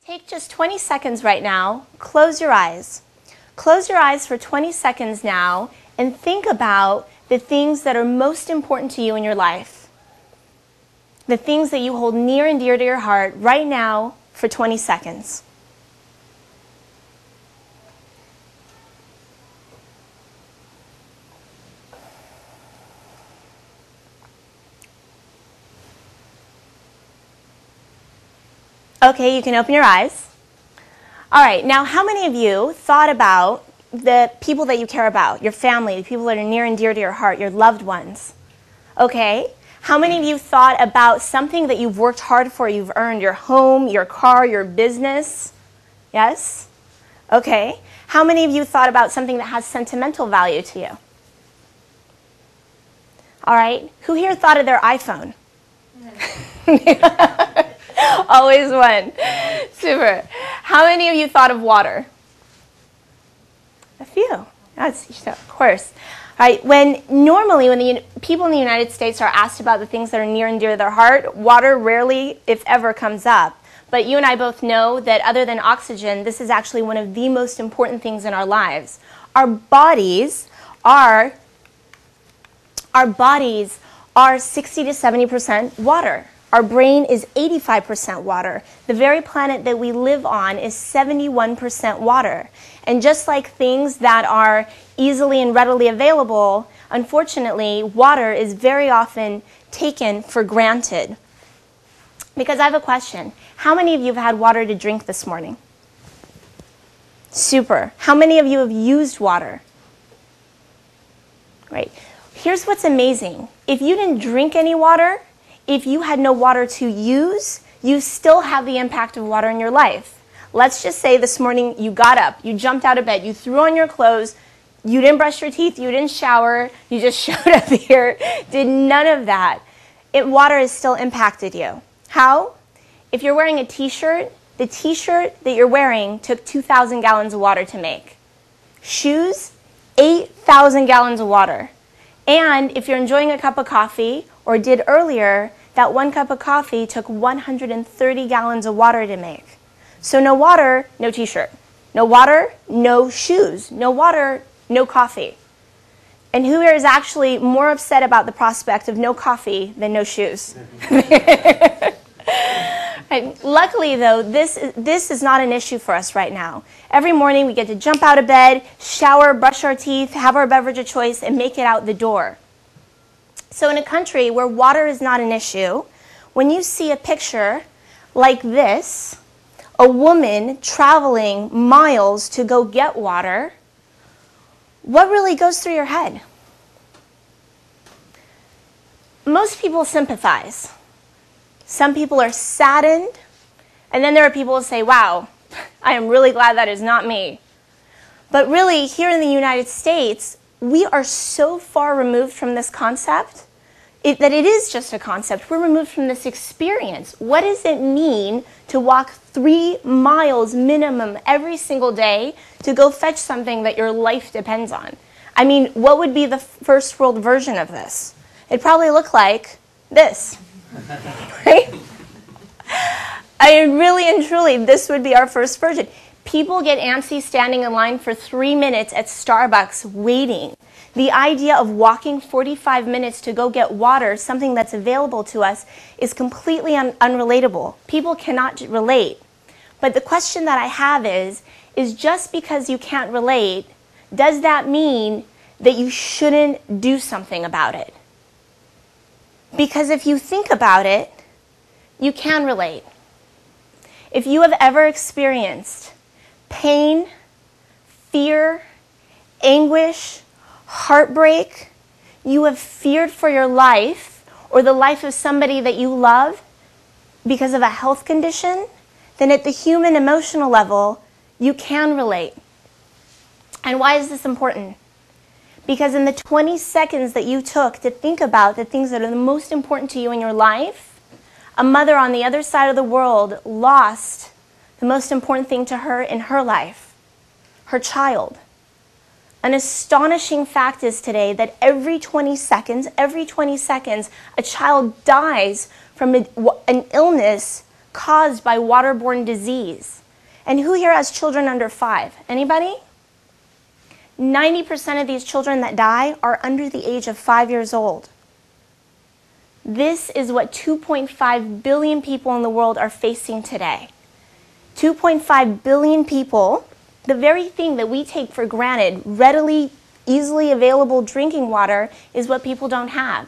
Take just 20 seconds right now, close your eyes. Close your eyes for 20 seconds now and think about the things that are most important to you in your life. The things that you hold near and dear to your heart right now for 20 seconds. Okay, you can open your eyes. All right, now how many of you thought about the people that you care about, your family, the people that are near and dear to your heart, your loved ones? Okay, how many of you thought about something that you've worked hard for, you've earned, your home, your car, your business? Yes? Okay, how many of you thought about something that has sentimental value to you? All right, who here thought of their iPhone? Always one. Super. How many of you thought of water? A few. That's, of course. All right. Normally when the people in the United States are asked about the things that are near and dear to their heart, water rarely, if ever, comes up. But you and I both know that other than oxygen, this is actually one of the most important things in our lives. Our bodies are 60 to 70% water. Our brain is 85% water. The very planet that we live on is 71% water. And just like things that are easily and readily available, unfortunately, water is very often taken for granted. Because I have a question. How many of you have had water to drink this morning? Super. How many of you have used water? Right. Here's what's amazing. If you didn't drink any water, if you had no water to use, you still have the impact of water in your life. Let's just say this morning you got up, you jumped out of bed, you threw on your clothes, you didn't brush your teeth, you didn't shower, you just showed up here, did none of that. Water has still impacted you. How? If you're wearing a t-shirt, the t-shirt that you're wearing took 2,000 gallons of water to make. Shoes, 8,000 gallons of water. And if you're enjoying a cup of coffee, or did earlier, that one cup of coffee took 130 gallons of water to make. So no water, no t-shirt. No water, no shoes. No water, no coffee. And who here is actually more upset about the prospect of no coffee than no shoes? Right. Luckily, though, this is not an issue for us right now. Every morning we get to jump out of bed, shower, brush our teeth, have our beverage of choice, and make it out the door. So in a country where water is not an issue, when you see a picture like this, a woman traveling miles to go get water, what really goes through your head? Most people sympathize. Some people are saddened, and then there are people who say, wow, I am really glad that is not me. But really, here in the United States, we are so far removed from this concept that it is just a concept. We're removed from this experience. What does it mean to walk 3 miles minimum every single day to go fetch something that your life depends on? I mean, what would be the first world version of this? It'd probably look like this, right? I mean, really and truly, this would be our first version. People get antsy standing in line for 3 minutes at Starbucks waiting. The idea of walking 45 minutes to go get water, something that's available to us, is completely unrelatable. People cannot relate. But the question that I have is just because you can't relate, does that mean that you shouldn't do something about it? Because if you think about it, you can relate. If you have ever experienced pain, fear, anguish, heartbreak, you have feared for your life or the life of somebody that you love because of a health condition, then at the human emotional level, you can relate. And why is this important? Because in the 20 seconds that you took to think about the things that are the most important to you in your life, a mother on the other side of the world lost the most important thing to her in her life, her child. An astonishing fact is today that every 20 seconds, a child dies from an illness caused by waterborne disease. And who here has children under 5? Anybody? 90% of these children that die are under the age of 5 years old. This is what 2.5 billion people in the world are facing today. 2.5 billion people, the very thing that we take for granted, readily, easily available drinking water, is what people don't have.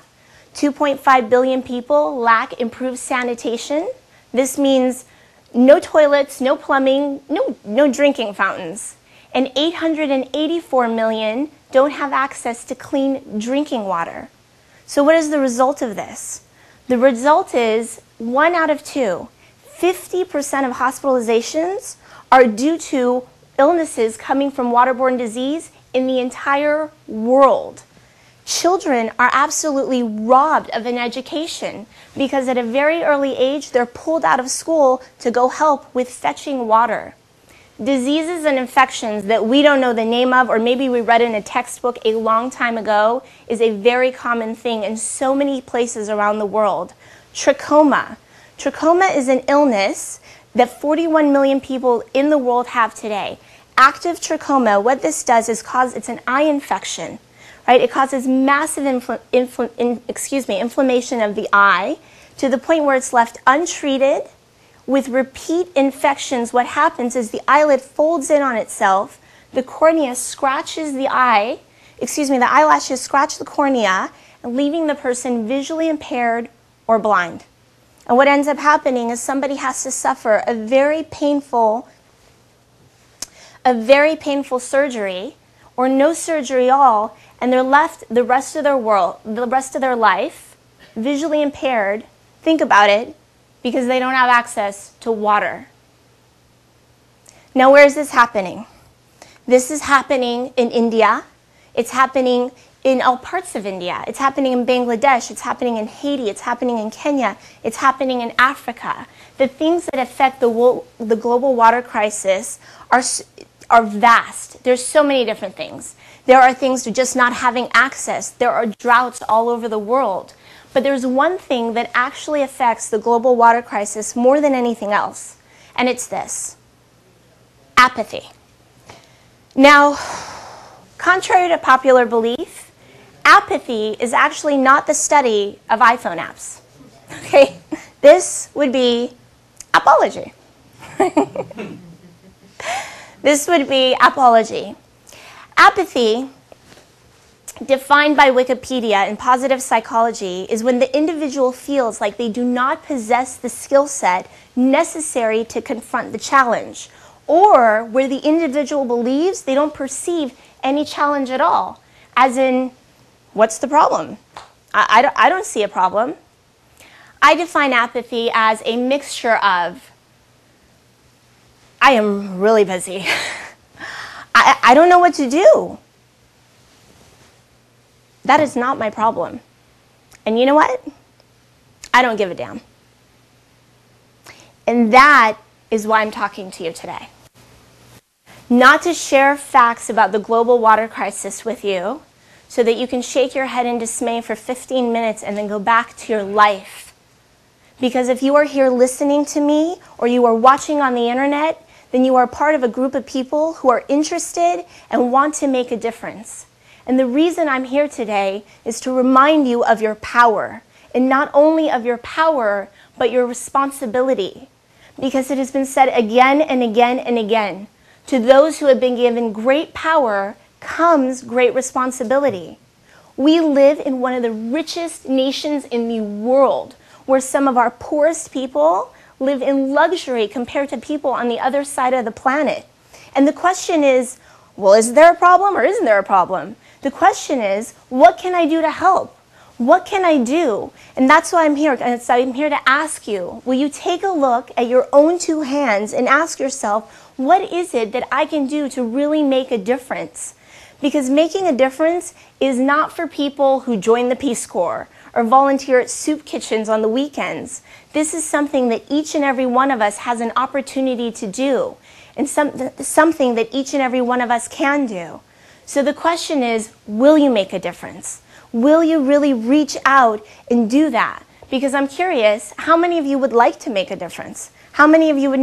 2.5 billion people lack improved sanitation. This means no toilets, no plumbing, no drinking fountains. And 884 million don't have access to clean drinking water. So what is the result of this? The result is 1 out of 2, 50% of hospitalizations are due to illnesses coming from waterborne disease in the entire world. Children are absolutely robbed of an education because at a very early age they're pulled out of school to go help with fetching water. Diseases and infections that we don't know the name of, or maybe we read in a textbook a long time ago, is a very common thing in so many places around the world. Trachoma. Trachoma is an illness that 41 million people in the world have today. Active trachoma, what this does is it's an eye infection, right? It causes massive inflammation of the eye to the point where it's left untreated. With repeat infections, what happens is the eyelid folds in on itself, the cornea scratches the eye, the eyelashes scratch the cornea, leaving the person visually impaired or blind. And what ends up happening is somebody has to suffer a very painful surgery, or no surgery at all, and they're left the rest of their life, visually impaired. Think about it. Because they don't have access to water. Now, where is this happening? This is happening in India. It's happening in all parts of India. It's happening in Bangladesh. It's happening in Haiti. It's happening in Kenya. It's happening in Africa. The things that affect the global water crisis are vast. There's so many different things. There are things to just not having access. There are droughts all over the world. But there's one thing that actually affects the global water crisis more than anything else, and it's this: apathy. Now, contrary to popular belief, apathy is actually not the study of iPhone apps. Okay? This would be apology. This would be apology. Apathy, defined by Wikipedia in positive psychology, is when the individual feels like they do not possess the skill set necessary to confront the challenge, or where the individual believes they don't perceive any challenge at all, as in, what's the problem? I don't see a problem. I define apathy as a mixture of, I am really busy. I don't know what to do. That is not my problem. And you know what? I don't give a damn. And that is why I'm talking to you today. Not to share facts about the global water crisis with you so that you can shake your head in dismay for 15 minutes and then go back to your life. Because if you are here listening to me or you are watching on the internet, then you are part of a group of people who are interested and want to make a difference. And the reason I'm here today is to remind you of your power, and not only of your power, but your responsibility. Because it has been said again and again and again, to those who have been given great power comes great responsibility. We live in one of the richest nations in the world, where some of our poorest people live in luxury compared to people on the other side of the planet. And the question is, well, is there a problem or isn't there a problem? The question is, what can I do to help? What can I do? And that's why I'm here. And so I'm here to ask you, will you take a look at your own two hands and ask yourself, what is it that I can do to really make a difference? Because making a difference is not for people who join the Peace Corps or volunteer at soup kitchens on the weekends. This is something that each and every one of us has an opportunity to do, and something that each and every one of us can do. So the question is, will you make a difference? Will you really reach out and do that? because I'm curious, how many of you would like to make a difference? How many of you would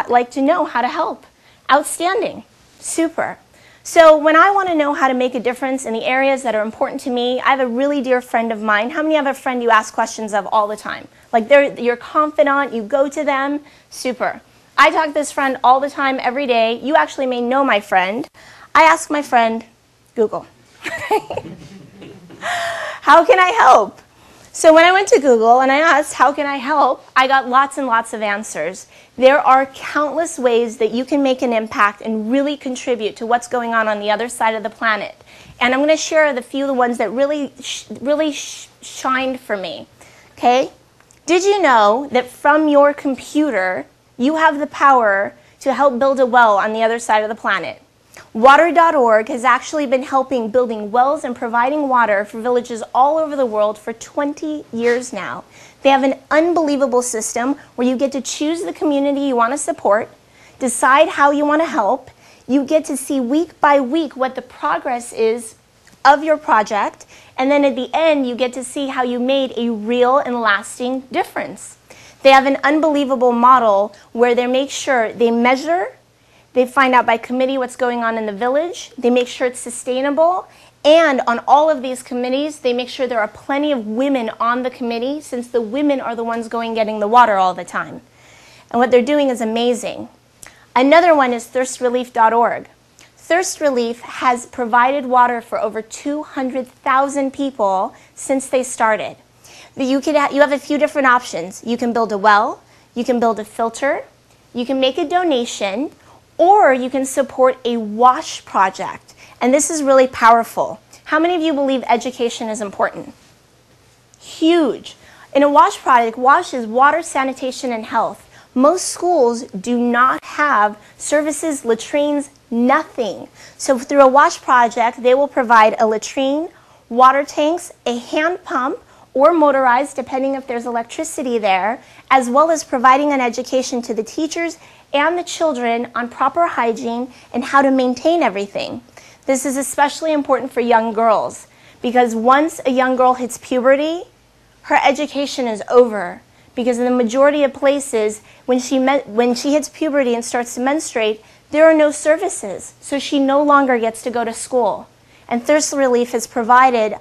like to know how to help? Outstanding. Super. So when I want to know how to make a difference in the areas that are important to me, I have a really dear friend of mine. How many have a friend you ask questions of all the time? Like they're your confidant, you go to them? Super. I talk to this friend all the time, every day. You actually may know my friend. I ask my friend, Google. How can I help? So when I went to Google and I asked, how can I help? I got lots and lots of answers. There are countless ways that you can make an impact and really contribute to what's going on the other side of the planet. And I'm going to share the few of the ones that really shined for me. Okay? Did you know that from your computer, you have the power to help build a well on the other side of the planet? Water.org has actually been helping building wells and providing water for villages all over the world for 20 years now. They have an unbelievable system where you get to choose the community you want to support, decide how you want to help. You get to see week by week what the progress is of your project, and then at the end you get to see how you made a real and lasting difference. They have an unbelievable model where they make sure they measure, they find out by committee what's going on in the village, they make sure it's sustainable, and on all of these committees, they make sure there are plenty of women on the committee, since the women are the ones getting the water all the time. And what they're doing is amazing. Another one is thirstrelief.org. Thirst Relief has provided water for over 200,000 people since they started. You have a few different options. You can build a well, you can build a filter, you can make a donation, or you can support a wash project. And this is really powerful. How many of you believe education is important? Huge. In a wash project, WASH is water, sanitation, and health. Most schools do not have services, latrines, nothing. So through a wash project, they will provide a latrine, water tanks, a hand pump, or motorized, depending if there's electricity there, as well as providing an education to the teachers and the children on proper hygiene and how to maintain everything. This is especially important for young girls, because once a young girl hits puberty, her education is over. Because in the majority of places, when she hits puberty and starts to menstruate, there are no services, so she no longer gets to go to school. And Thirst Relief has provided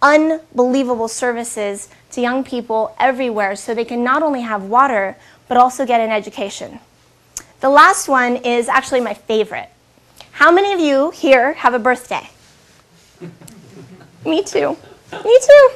unbelievable services to young people everywhere, so they can not only have water, but also get an education. The last one is actually my favorite. How many of you here have a birthday? Me too. Me too.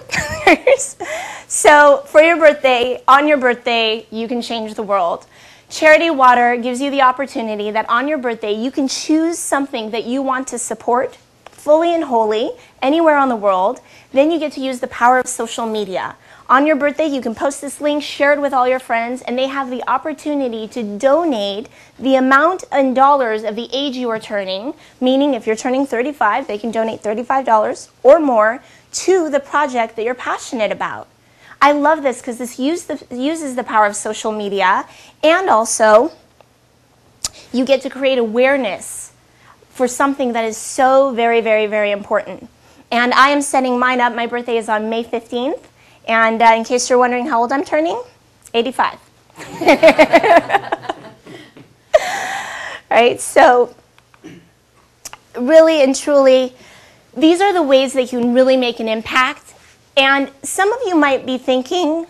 So for your birthday, on your birthday, you can change the world. Charity Water gives you the opportunity that on your birthday, you can choose something that you want to support fully and wholly anywhere on the world. Then you get to use the power of social media. On your birthday, you can post this link, share it with all your friends, and they have the opportunity to donate the amount in dollars of the age you are turning, meaning if you're turning 35, they can donate $35 or more to the project that you're passionate about. I love this because this uses the power of social media, and also you get to create awareness for something that is so very, very, very important. And I am setting mine up. My birthday is on May 15th. And in case you're wondering how old I'm turning, 85. Right? So really and truly, these are the ways that you can really make an impact. And some of you might be thinking,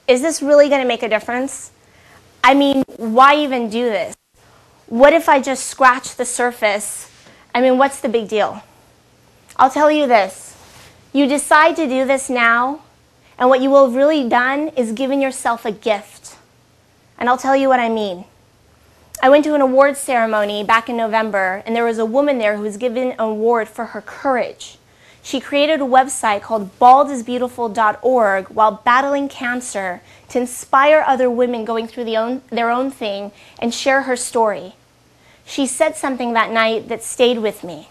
is this really going to make a difference? I mean, why even do this? What if I just scratch the surface? I mean, what's the big deal? I'll tell you this. You decide to do this now, and what you will have really done is given yourself a gift. And I'll tell you what I mean. I went to an awards ceremony back in November, and there was a woman there who was given an award for her courage. She created a website called baldisbeautiful.org while battling cancer to inspire other women going through their own thing and share her story. She said something that night that stayed with me.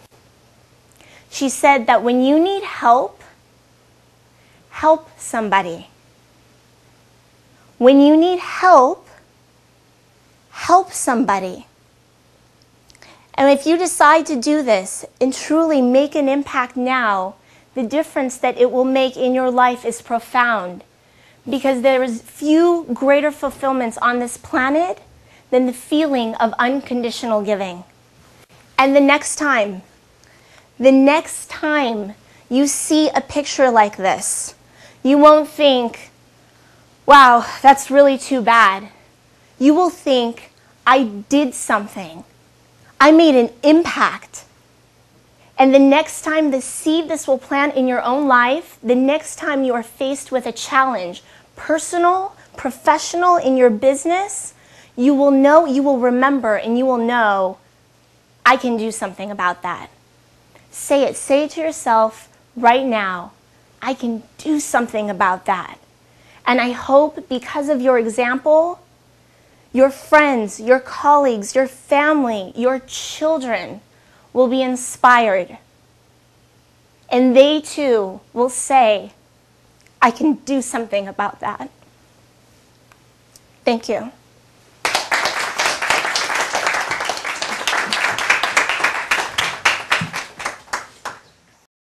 She said that when you need help, help somebody. When you need help, help somebody. And if you decide to do this and truly make an impact now, the difference that it will make in your life is profound. because there is few greater fulfillments on this planet than the feeling of unconditional giving. And the next time you see a picture like this, you won't think, wow, that's really too bad. You will think, I did something. I made an impact. And the next time the seed this will plant in your own life, the next time you are faced with a challenge, personal, professional, in your business, you will know, you will remember, and you will know, I can do something about that. Say it. Say it to yourself right now. I can do something about that. And I hope because of your example, your friends, your colleagues, your family, your children will be inspired. And they too will say, I can do something about that. Thank you.